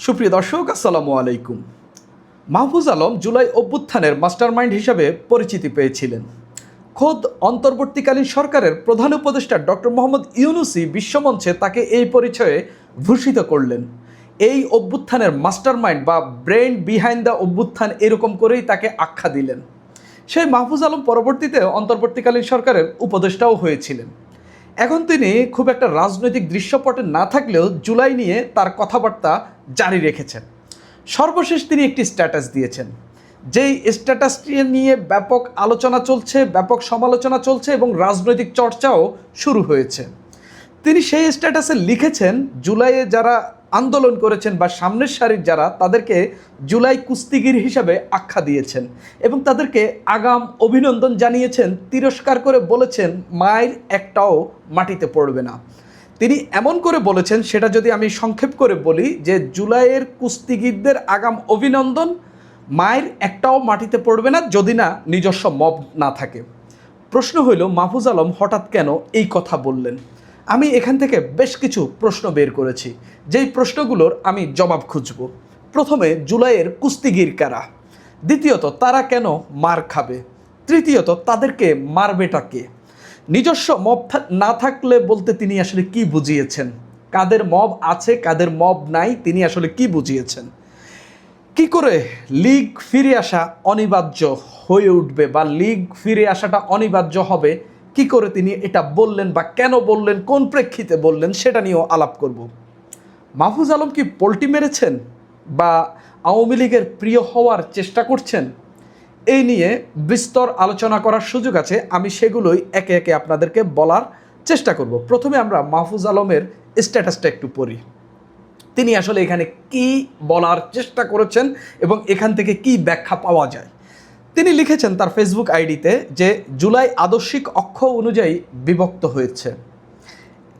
সুপ্রিয় দর্শক, আসসালামু আলাইকুম। মাহফুজ আলম জুলাই অভ্যুত্থানের মাস্টারমাইন্ড হিসাবে পরিচিতি পেয়েছিলেন। খোদ অন্তর্বর্তীকালীন সরকারের প্রধান উপদেষ্টা ডক্টর মোহাম্মদ ইউনূসই বিশ্বমঞ্চে তাকে এই পরিচয়ে ভূষিত করলেন। এই অভ্যুত্থানের মাস্টারমাইন্ড বা ব্রেইন বিহাইন্ড দ্য অভ্যুত্থান, এরকম করেই তাকে আখ্যা দিলেন। সেই মাহফুজ আলম পরবর্তীতে অন্তর্বর্তীকালীন সরকারের উপদেষ্টাও হয়েছিলেন। এখন তিনি খুব একটা রাজনৈতিক দৃশ্যপটে না থাকলেও জুলাই নিয়ে তার কথাবার্তা জারি রেখেছেন। সর্বশেষ তিনি একটি স্ট্যাটাস দিয়েছেন, যেই স্ট্যাটাসটি নিয়ে ব্যাপক আলোচনা চলছে, ব্যাপক সমালোচনা চলছে এবং রাজনৈতিক চর্চাও শুরু হয়েছে। তিনি সেই স্ট্যাটাসে লিখেছেন, জুলাইয়ে যারা আন্দোলন করেছেন বা সামনের সারির যারা, তাদেরকে জুলাই কুস্তিগির হিসাবে আখ্যা দিয়েছেন এবং তাদেরকে আগাম অভিনন্দন জানিয়েছেন, তিরস্কার করে বলেছেন মায়ের একটাও মাটিতে পড়বে না। তিনি এমন করে বলেছেন, সেটা যদি আমি সংক্ষেপ করে বলি, যে জুলাইয়ের কুস্তিগিরদের আগাম অভিনন্দন, মায়ের একটাও মাটিতে পড়বে না যদি না নিজস্ব মব না থাকে। প্রশ্ন হইল, মাহফুজ আলম হঠাৎ কেন এই কথা বললেন? আমি এখান থেকে বেশ কিছু প্রশ্ন বের করেছি, যেই প্রশ্নগুলোর আমি জবাব খুঁজব। প্রথমে, জুলাইয়ের কুস্তিগির কারা? দ্বিতীয়ত, তারা কেন মার খাবে? তৃতীয়ত, তাদেরকে মারবেটা কে? নিজস্ব মব না থাকলে বলতে তিনি আসলে কি বুঝিয়েছেন? কাদের মব আছে, কাদের মব নাই, তিনি আসলে কি বুঝিয়েছেন? কি করে লীগ ফিরে আসা অনিবার্য হয়ে উঠবে বা লীগ ফিরে আসাটা অনিবার্য হবে, কি করে তিনি এটা বললেন বা কেন বললেন, কোন প্রেক্ষিতে বললেন, সেটা নিয়েও আলাপ করব। মাহফুজ আলম কি পোল্টি মেরেছেন বা আওয়ামী লীগের প্রিয় হওয়ার চেষ্টা করছেন? এই নিয়ে বিস্তর আলোচনা করার সুযোগ আছে, আমি সেগুলোই একে একে আপনাদেরকে বলার চেষ্টা করব। প্রথমে আমরা মাহফুজ আলমের স্ট্যাটাসটা একটু পড়ি। তিনি আসলে এখানে কি বলার চেষ্টা করেছেন এবং এখান থেকে কি ব্যাখ্যা পাওয়া যায়। তিনি লিখেছেন তার ফেসবুক আইডিতে যে জুলাই আদর্শিক অক্ষ অনুযায়ী বিভক্ত হয়েছে।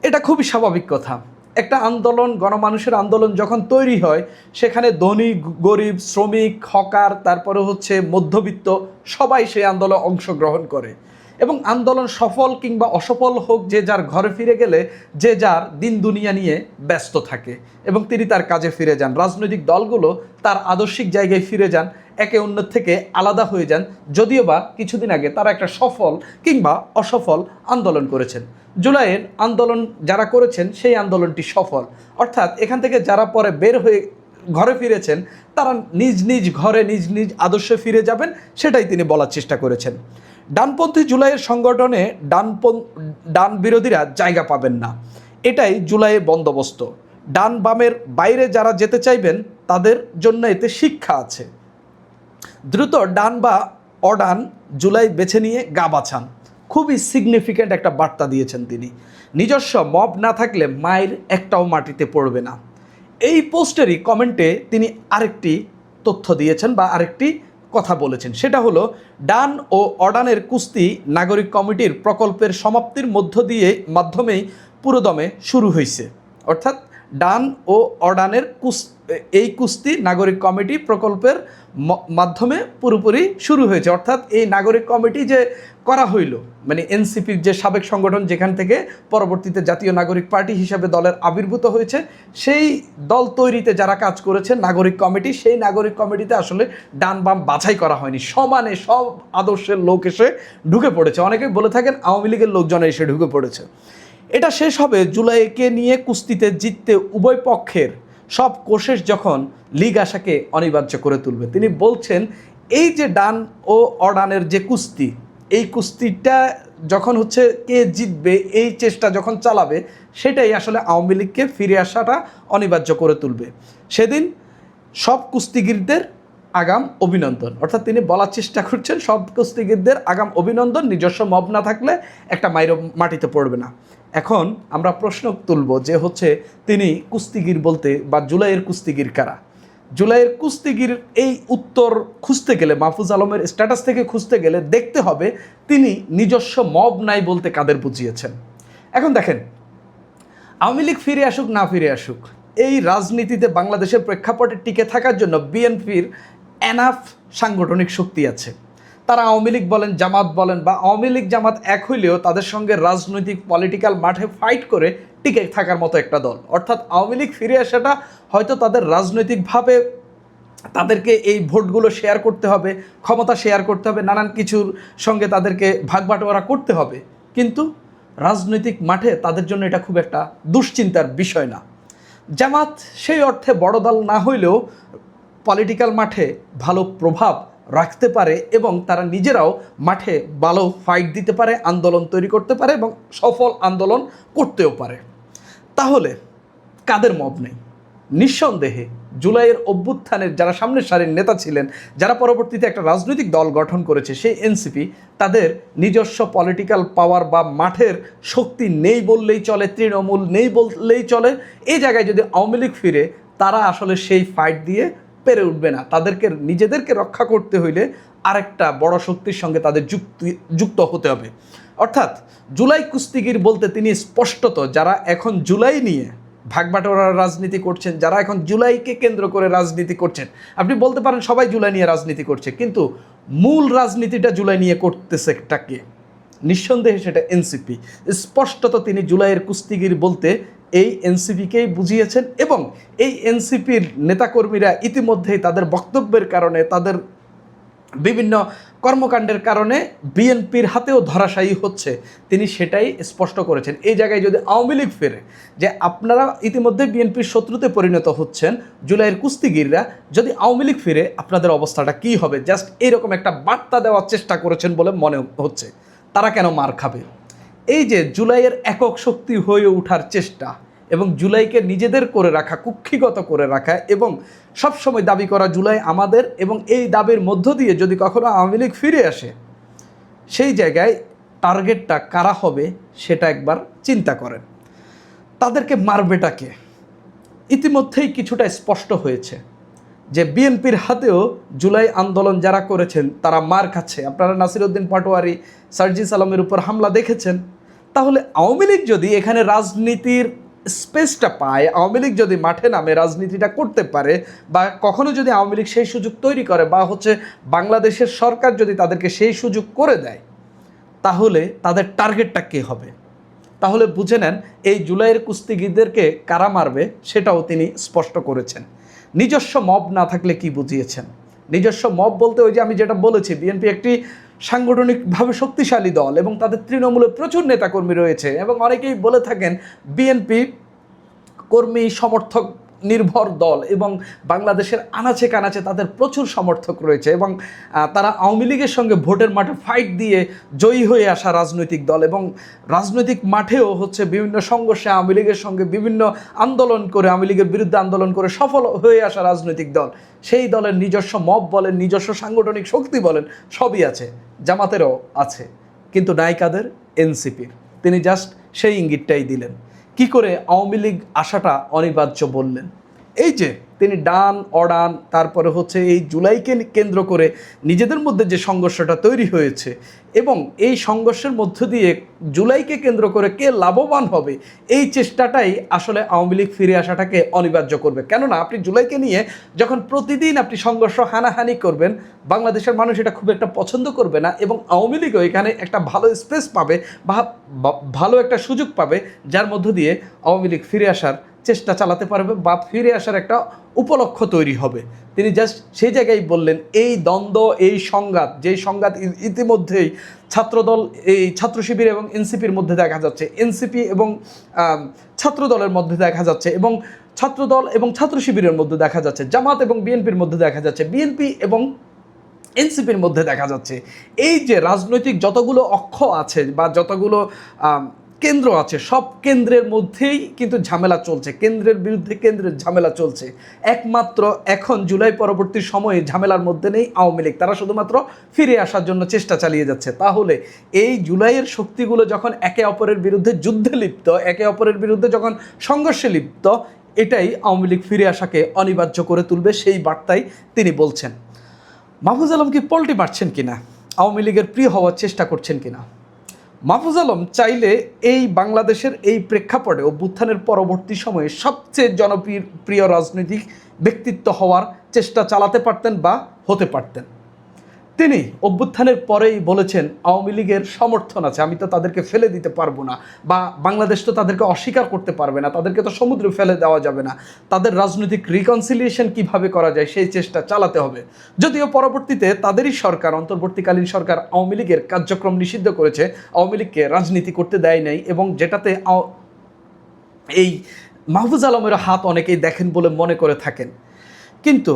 এটা খুবই স্বাভাবিক কথা। একটা আন্দোলন, গণমানুষের আন্দোলন যখন তৈরি হয়, সেখানে ধনী, গরিব, শ্রমিক, হকার, তারপরে হচ্ছে মধ্যবিত্ত, সবাই সেই আন্দোলনে অংশগ্রহণ করে এবং আন্দোলন সফল কিংবা অসফল হোক, যে যার ঘরে ফিরে গেলে যে যার দিন দুনিয়া নিয়ে ব্যস্ত থাকে এবং তিনি তার কাজে ফিরে যান। রাজনৈতিক দলগুলো তার আদর্শিক জায়গায় ফিরে যান, একে অন্যের থেকে আলাদা হয়ে যান, যদিও বা কিছুদিন আগে তারা একটা সফল কিংবা অসফল আন্দোলন করেছেন। জুলাইয়ের আন্দোলন যারা করেছেন সেই আন্দোলনটি সফল, অর্থাৎ এখান থেকে যারা পরে বের হয়ে ঘরে ফিরেছেন তারা নিজ নিজ ঘরে নিজ নিজ আদর্শে ফিরে যাবেন, সেটাই তিনি বলার চেষ্টা করেছেন। ডানপন্থী জুলাইয়ের সংগঠনে ডান বিরোধীরা জায়গা পাবেন না, এটাই জুলাইয়ের বন্দোবস্ত। ডান বামের বাইরে যারা যেতে চাইবেন তাদের জন্য এতে শিক্ষা আছে। দ্রুত ডান বা অডান জুলাই বেছে নিয়ে গা বাছান, খুবই সিগনিফিক্যান্ট একটা বার্তা দিয়েছেন তিনি। নিজস্ব মব না থাকলে মায়ের একটাও মাটিতে পড়বে না। এই পোস্টেরই কমেন্টে তিনি আরেকটি তথ্য দিয়েছেন বা আরেকটি কথা বলেছেন, সেটা হলো ডান ও অডানের কুস্তি নাগরিক কমিটির প্রকল্পের সমাপ্তির মাধ্যমেই পুরোদমে শুরু হয়েছে। অর্থাৎ ডান ও অডানের এই কুস্তি নাগরিক কমিটি প্রকল্পের মাধ্যমে পুরোপুরি শুরু হয়েছে। অর্থাৎ এই নাগরিক কমিটি যে করা হইল, মানে এনসিপির যে সাবেক সংগঠন, যেখান থেকে পরবর্তীতে জাতীয় নাগরিক পার্টি হিসাবে দলের আবির্ভূত হয়েছে, সেই দল তৈরিতে যারা কাজ করেছে নাগরিক কমিটি, সেই নাগরিক কমিটিতে আসলে ডান বাম বাছাই করা হয়নি, সমানে সব আদর্শের লোক এসে ঢুকে পড়েছে। অনেকেই বলে থাকেন আওয়ামী লীগের লোকজন এসে ঢুকে পড়েছে। এটা শেষ হবে জুলাইকে নিয়ে কুস্তিতে জিততে উভয় পক্ষের সব কোশেষ যখন লীগ আশাকে অনিবার্য করে তুলবে। তিনি বলছেন, এই যে ডান ও অডানের যে কুস্তি, এই কুস্তিটা যখন হচ্ছে কে জিতবে, এই চেষ্টা যখন চালাবে, সেটাই আসলে আওয়ামী লীগকে ফিরে আসাটা অনিবার্য করে তুলবে। সেদিন সব কুস্তিগিরদের আগাম অভিনন্দন। অর্থাৎ তিনি বলার চেষ্টা করছেন সব কুস্তিগিরদের আগাম অভিনন্দন, নিজস্ব মব না থাকলে একটা মাইর মাটিতে পড়বে না। এখন আমরা প্রশ্ন তুলব যে হচ্ছে তিনি কুস্তিগির বলতে বা জুলাইয়ের কুস্তিগির কারা? জুলাইয়ের কুস্তিগির এই উত্তর খুঁজতে গেলে, মাহফুজ আলমের স্ট্যাটাস থেকে খুঁজতে গেলে দেখতে হবে তিনি নিজস্ব মব নাই বলতে কাদের বুঝিয়েছেন। এখন দেখেন, আওয়ামী লীগ ফিরে আসুক না ফিরে আসুক, এই রাজনীতিতে বাংলাদেশের প্রেক্ষাপটে টিকে থাকার জন্য বিএনপির এনাফ সাংগঠনিক শক্তি আছে। তারা আওয়ামী লীগ বলেন, জামাত বলেন, বা আওয়ামী লীগ জামাত এক হইলেও তাদের সঙ্গে রাজনৈতিক পলিটিক্যাল মাঠে ফাইট করে টিকে থাকার মতো একটা দল। অর্থাৎ আওয়ামী লীগ ফিরে আসাটা হয়তো তাদের রাজনৈতিকভাবে তাদেরকে এই ভোটগুলো শেয়ার করতে হবে, ক্ষমতা শেয়ার করতে হবে, নানান কিছুর সঙ্গে তাদেরকে ভাগবাটোয়ারা করতে হবে, কিন্তু রাজনৈতিক মাঠে তাদের জন্য এটা খুব একটা দুশ্চিন্তার বিষয় না। জামাত সেই অর্থে বড় দল না হইলেও পলিটিক্যাল মাঠে ভালো প্রভাব রাখতে পারে এবং তারা নিজেরাও মাঠে ভালো ফাইট দিতে পারে, আন্দোলন তৈরি করতে পারে এবং সফল আন্দোলন করতেও পারে। তাহলে কাদের মব নেই? নিঃসন্দেহে জুলাইয়ের অভ্যুত্থানের যারা সামনের সারির নেতা ছিলেন, যারা পরবর্তীতে একটা রাজনৈতিক দল গঠন করেছে সেই এনসিপি, তাদের নিজস্ব পলিটিক্যাল পাওয়ার বা মাঠের শক্তি নেই বললেই চলে, তৃণমূল নেই বললেই চলে। এই জায়গায় যদি আওয়ামী লীগ ফিরে, তারা আসলে সেই ফাইট দিয়ে পেরে উঠবে না। তাদেরকে নিজেদেরকে রক্ষা করতে হইলে আরেকটা বড় শক্তির সঙ্গে তাদের যুক্ত হতে হবে। অর্থাৎ জুলাই কুস্তিগির বলতে তিনি স্পষ্টত যারা এখন জুলাই নিয়ে ভাগবাটোয়ারার রাজনীতি করছেন, যারা এখন জুলাইকে কেন্দ্র করে রাজনীতি করছেন, আপনি বলতে পারেন সবাই জুলাই নিয়ে রাজনীতি করছে, কিন্তু মূল রাজনীতিটা জুলাই নিয়ে করতেছে একটা কে? নিঃসন্দেহে সেটা এনসিপি। স্পষ্টত তিনি জুলাইয়ের কুস্তিগির বলতে এই এনসিপিকেই বুঝিয়েছেন এবং এই এনসিপির নেতাকর্মীরা ইতিমধ্যেই তাদের বক্তব্যের কারণে, তাদের বিভিন্ন কর্মকাণ্ডের কারণে বিএনপির হাতেও ধরাশায়ী হচ্ছে, তিনি সেটাই স্পষ্ট করেছেন। এই জায়গায় যদি আওয়ামী লীগ ফেরে যে আপনারা ইতিমধ্যে বিএনপির শত্রুতে পরিণত হচ্ছেন, জুলাইয়ের কুস্তিগিররা, যদি আওয়ামী লীগ ফিরে আপনাদের অবস্থাটা কী হবে, জাস্ট এইরকম একটা বার্তা দেওয়ার চেষ্টা করেছেন বলে মনে হচ্ছে। তারা কেন মার খাবে? এই যে জুলাইয়ের একক শক্তি হয়ে ওঠার চেষ্টা এবং জুলাইকে নিজেদের করে রাখা, কুক্ষিগত করে রাখা এবং সবসময় দাবি করা জুলাই আমাদের, এবং এই দাবির মধ্য দিয়ে যদি কখনো আওয়ামী লীগ ফিরে আসে, সেই জায়গায় টার্গেটটা কারা হবে সেটা একবার চিন্তা করেন। তাদেরকে মারবেটাকে ইতিমধ্যেই কিছুটা স্পষ্ট হয়েছে যে বিএনপির হাতেও জুলাই আন্দোলন যারা করেছেন তারা মার খাচ্ছে। আপনারা নাসির উদ্দিন পাটোয়ারি, সার্জিস আলমের উপর হামলা দেখেছেন। তাহলে আওয়ামী লীগ যদি এখানে রাজনীতির স্পেসটা পায়, আওয়ামী লীগ যদি মাঠে নামে রাজনীতিটা করতে পারে, বা কখনো যদি আওয়ামী লীগ সেই সুযোগ তৈরি করে, বা বাংলাদেশের সরকার যদি তাদেরকে সেই সুযোগ করে দেয়, তাহলে তাদের টার্গেটটা কে হবে? তাহলে বুঝে নেন এই জুলাইয়ের কুস্তিগিরদেরকে কারা মারবে সেটাও তিনি স্পষ্ট করেছেন। নিজস্ব মব না থাকলে কি বুঝিয়েছেন? নিজস্ব মব বলতে ওই যে আমি যেটা বলেছি, বিএনপি একটি সাংগঠনিকভাবে শক্তিশালী দল এবং তাদের তৃণমূলে প্রচুর নেতাকর্মী রয়েছে এবং অনেকেই বলে থাকেন বিএনপি কর্মী সমর্থক নির্ভর দল এবং বাংলাদেশের আনাচে কানাচে তাদের প্রচুর সমর্থক রয়েছে এবং তারা আওয়ামী লীগের সঙ্গে ভোটের মাঠে ফাইট দিয়ে জয়ী হয়ে আসা রাজনৈতিক দল এবং রাজনৈতিক মাঠেও বিভিন্ন সংঘর্ষে আওয়ামী লীগের সঙ্গে বিভিন্ন আন্দোলন করে, আওয়ামী লীগের বিরুদ্ধে আন্দোলন করে সফল হয়ে আসা রাজনৈতিক দল। সেই দলের নিজস্ব মব বলেন, নিজস্ব সাংগঠনিক শক্তি বলেন, সবই আছে, জামাতেরও আছে, কিন্তু নায়িকাদের এনসিপির। তিনি জাস্ট সেই ইঙ্গিতটাই দিলেন। কি করে আওয়ামী লীগ আসাটা অনিবার্য বললেন? এই যে তিনি ডান অডান, তারপরে এই জুলাইকে কেন্দ্র করে নিজেদের মধ্যে যে সংঘর্ষটা তৈরি হয়েছে এবং এই সংঘর্ষের মধ্য দিয়ে জুলাইকে কেন্দ্র করে কে লাভবান হবে, এই চেষ্টাটাই আসলে আওয়ামী লীগ ফিরে আসাটাকে অনিবার্য করবে। কেননা আপনি জুলাইকে নিয়ে যখন প্রতিদিন আপনি সংঘর্ষ হানাহানি করবেন, বাংলাদেশের মানুষ এটা খুব একটা পছন্দ করবে না এবং আওয়ামী লীগও এখানে একটা ভালো স্পেস পাবে বা ভালো একটা সুযোগ পাবে, যার মধ্য দিয়ে আওয়ামী লীগ ফিরে আসার চেষ্টা চালাতে পারবে বা ফিরে আসার একটা উপলক্ষ তৈরি হবে। তিনি জাস্ট সেই জায়গায় বললেন এই দ্বন্দ্ব, এই সংঘাত, যেই সংঘাত ইতিমধ্যেই ছাত্রদল, এই ছাত্র শিবির এবং এনসিপির মধ্যে দেখা যাচ্ছে, এনসিপি এবং ছাত্রদলের মধ্যে দেখা যাচ্ছে এবং ছাত্রদল এবং ছাত্র শিবিরের মধ্যে দেখা যাচ্ছে, জামাত এবং বিএনপির মধ্যে দেখা যাচ্ছে, বিএনপি এবং এনসিপির মধ্যে দেখা যাচ্ছে। এই যে রাজনৈতিক যতগুলো অক্ষ আছে বা যতগুলো কেন্দ্র আছে, সব কেন্দ্রের মধ্যেই কিন্তু ঝামেলা চলছে, কেন্দ্রের বিরুদ্ধে কেন্দ্রের ঝামেলা চলছে। একমাত্র এখন জুলাই পরবর্তী সময়ে ঝামেলার মধ্যে নেই আওয়ামী লীগ, তারা শুধুমাত্র ফিরে আসার জন্য চেষ্টা চালিয়ে যাচ্ছে। তাহলে এই জুলাইয়ের শক্তিগুলো যখন একে অপরের বিরুদ্ধে যুদ্ধে লিপ্ত, একে অপরের বিরুদ্ধে যখন সংঘর্ষে লিপ্ত, এটাই আওয়ামী লীগ ফিরে আসাকে অনিবার্য করে তুলবে, সেই বার্তাই তিনি বলছেন। মাহফুজ আলম কি পল্টি মারছেন কিনা, আওয়ামী লীগের প্রিয় হওয়ার চেষ্টা করছেন কিনা? মাহফুজ আলম চাইলে এই বাংলাদেশের এই প্রেক্ষাপটে অভ্যুত্থানের পরবর্তী সময়ে সবচেয়ে জনপ্রিয় রাজনৈতিক ব্যক্তিত্ব হওয়ার চেষ্টা চালাতে পারতেন বা হতে পারতেন। তিনি অভ্যুত্থানের পরেই বলেছেন আওয়ামী লীগের সমর্থন আছে, আমি তো তাদেরকে ফেলে দিতে পারবো না, বা বাংলাদেশ তো তাদেরকে অস্বীকার করতে পারবে না, তাদেরকে তো সমুদ্রে ফেলে দেওয়া যাবে না, তাদের রাজনৈতিক রিকনসিলিয়েশন কিভাবে করা যায় সেই চেষ্টা চালাতে হবে। যদিও পরবর্তীতে তাদেরই সরকার, অন্তর্বর্তীকালীন সরকার আওয়ামী লীগের কার্যক্রম নিষিদ্ধ করেছে, আওয়ামী লীগকে রাজনীতি করতে দেয় নাই, এবং যেটাতে এই মাহফুজ আলমের হাত অনেকেই দেখেন বলে মনে করে থাকেন। কিন্তু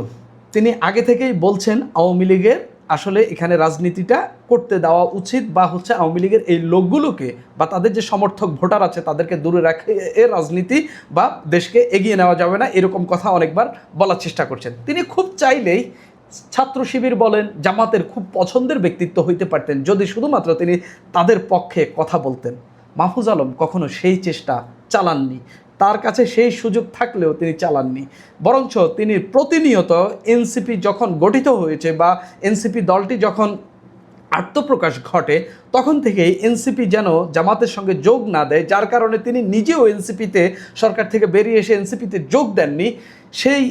তিনি আগে থেকেই বলছেন আওয়ামী লীগের আসলে এখানে রাজনীতিটা করতে দেওয়া উচিত, বা হচ্ছে আওয়ামী লীগের এই লোকগুলোকে বা তাদের যে সমর্থক ভোটার আছে তাদেরকে দূরে রাখে রাজনীতি বা দেশকে এগিয়ে নেওয়া যাবে না, এরকম কথা অনেকবার বলার চেষ্টা করছেন। তিনি খুব চাইলেই ছাত্র শিবির বলেন জামাতের খুব পছন্দের ব্যক্তিত্ব হইতে পারতেন যদি শুধুমাত্র তিনি তাদের পক্ষে কথা বলতেন। মাহফুজ আলম কখনো সেই চেষ্টা চালাননি, তার কাছে সেই সুযোগ থাকলেও তিনি চালাননি, বরঞ্চ তিনি প্রতিনিয়ত এনসিপি যখন গঠিত হয়েছে বা এনসিপি দলটি যখন আত্মপ্রকাশ ঘটে তখন থেকেই এনসিপি যেন জামাতের সঙ্গে যোগ না দেয়, যার কারণে তিনি নিজেও এনসিপিতে সরকার থেকে বেরিয়ে এসে এনসিপিতে যোগ দেননি। সেই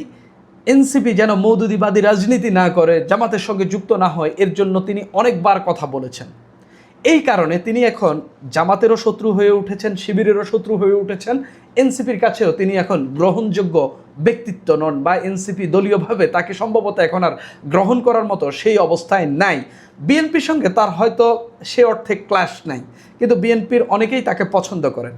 এনসিপি যেন মওদুদিবাদী রাজনীতি না করে, জামাতের সঙ্গে যুক্ত না হয়, এর জন্য তিনি অনেকবার কথা বলেছেন। এই কারণে তিনি এখন জামাতেরও শত্রু হয়ে উঠেছেন, শিবিরেরও শত্রু হয়ে উঠেছেন, এনসিপির কাছেও তিনি এখন গ্রহণযোগ্য ব্যক্তিত্ব নন, বা এনসিপি দলীয়ভাবে তাকে সম্ভবত এখন আর গ্রহণ করার মতো সেই অবস্থায় নাই। বিএনপির সঙ্গে তার হয়তো সে অর্থে ক্লাশ নাই, কিন্তু বিএনপির অনেকেই তাকে পছন্দ করেন।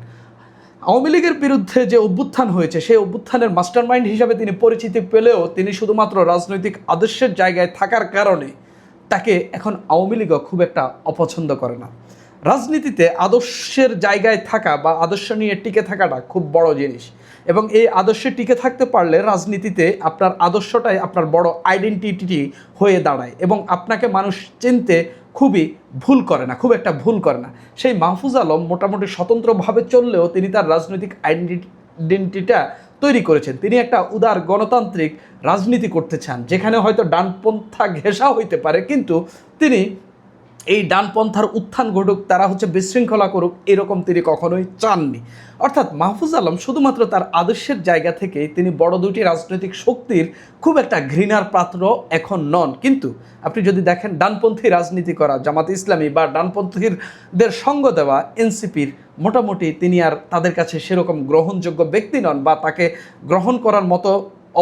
আওয়ামী লীগের বিরুদ্ধে যে অভ্যুত্থান হয়েছে সেই অভ্যুত্থানের মাস্টারমাইন্ড হিসাবে তিনি পরিচিতি পেলেও তিনি শুধুমাত্র রাজনৈতিক আদর্শের জায়গায় থাকার কারণে তাকে এখন আওয়ামী লীগও খুব একটা অপছন্দ করে না। রাজনীতিতে আদর্শের জায়গায় থাকা বা আদর্শ নিয়ে টিকে থাকাটা খুব বড় জিনিস, এবং এই আদর্শে টিকে থাকতে পারলে রাজনীতিতে আপনার আদর্শটাই আপনার বড় আইডেন্টিটি হয়ে দাঁড়ায়, এবং আপনাকে মানুষ চিনতে খুবই ভুল করে না, খুব একটা ভুল করে না। সেই মাহফুজ আলম মোটামুটি স্বতন্ত্রভাবে চললেও তিনি তার রাজনৈতিক আইডেন্টিটিটা তৈরি করেছেন। তিনি একটা উদার গণতান্ত্রিক রাজনীতি করতে চান, যেখানে হয়তো ডানপন্থা ঘেঁষা হইতে পারে, কিন্তু তিনি এই ডানপন্থার উত্থান ঘটুক, তারা হচ্ছে বিশৃঙ্খলা করুক, এরকম তিনি কখনোই চাননি। অর্থাৎ মাহফুজ আলম শুধুমাত্র তার আদর্শের জায়গা থেকেই তিনি বড় দুটি রাজনৈতিক শক্তির খুব একটা ঘৃণার পাত্র এখন নন। কিন্তু আপনি যদি দেখেন ডানপন্থী রাজনীতি করা জামাত ইসলামী বা ডানপন্থীদের সঙ্গ দেওয়া এনসিপির মোটামুটি তিনি আর তাদের কাছে সেরকম গ্রহণযোগ্য ব্যক্তি নন, বা তাকে গ্রহণ করার মতো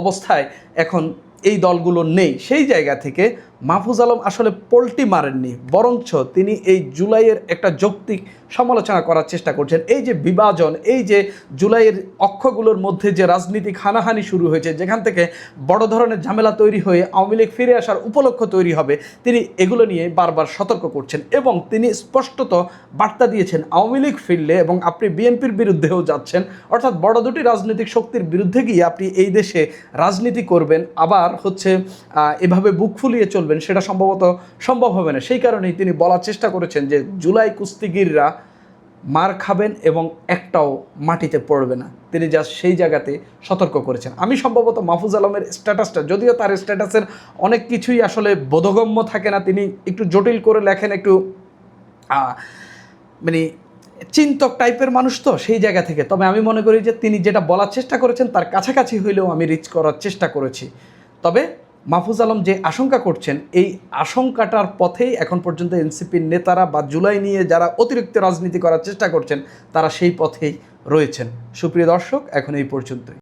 অবস্থায় এখন এই দলগুলো নেই। সেই জায়গা থেকে মাহফুজ আলম আসলে পোল্টি মারেননি, বরঞ্চ তিনি এই জুলাইয়ের একটা যৌক্তিক সমালোচনা করার চেষ্টা করছেন। এই যে বিভাজন, এই যে জুলাইয়ের অক্ষগুলোর মধ্যে যে রাজনীতিক হানাহানি শুরু হয়েছে, যেখান থেকে বড় ধরনের ঝামেলা তৈরি হয়ে আওয়ামী লীগ ফিরে আসার উপলক্ষ তৈরি হবে, তিনি এগুলো নিয়ে বারবার সতর্ক করছেন, এবং তিনি স্পষ্টত বার্তা দিয়েছেন আওয়ামী লীগ ফিরলে এবং আপনি বিএনপির বিরুদ্ধেও যাচ্ছেন, অর্থাৎ বড় দুটি রাজনৈতিক শক্তির বিরুদ্ধে গিয়ে আপনি এই দেশে রাজনীতি করবেন, আবার হচ্ছে এভাবে বুক ফুলিয়ে চলবেন, সেটা সম্ভব হবে না। সেই কারণেই তিনি বলার চেষ্টা করেছেন যে জুলাই কুস্তিগিররা মার খাবেন এবং একটাও মাটিতে পড়বে না। তিনি জাস্ট সেই জায়গাতে সতর্ক করেছেন। আমি সম্ভবত মাহফুজ আলমের স্ট্যাটাসটা, যদিও তার স্ট্যাটাসের অনেক কিছুই আসলে বোধগম্য থাকে না, তিনি একটু জটিল করে লেখেন, একটু মানে চিন্তক টাইপের মানুষ, তো সেই জায়গা থেকে তবে আমি মনে করি যে তিনি যেটা বলার চেষ্টা করেছেন তার কাছাকাছি হইলেও আমি রিচ করার চেষ্টা করেছি। তবে মাহফুজ আলম যে আশঙ্কা করছেন, এই আশঙ্কাটার পথেই এখন পর্যন্ত এনসিপির নেতারা বা জুলাই নিয়ে যারা অতিরিক্ত রাজনীতি করার চেষ্টা করছেন তারা সেই পথেই রয়েছেন। সুপ্রিয় দর্শক, এখন এই পর্যন্তই।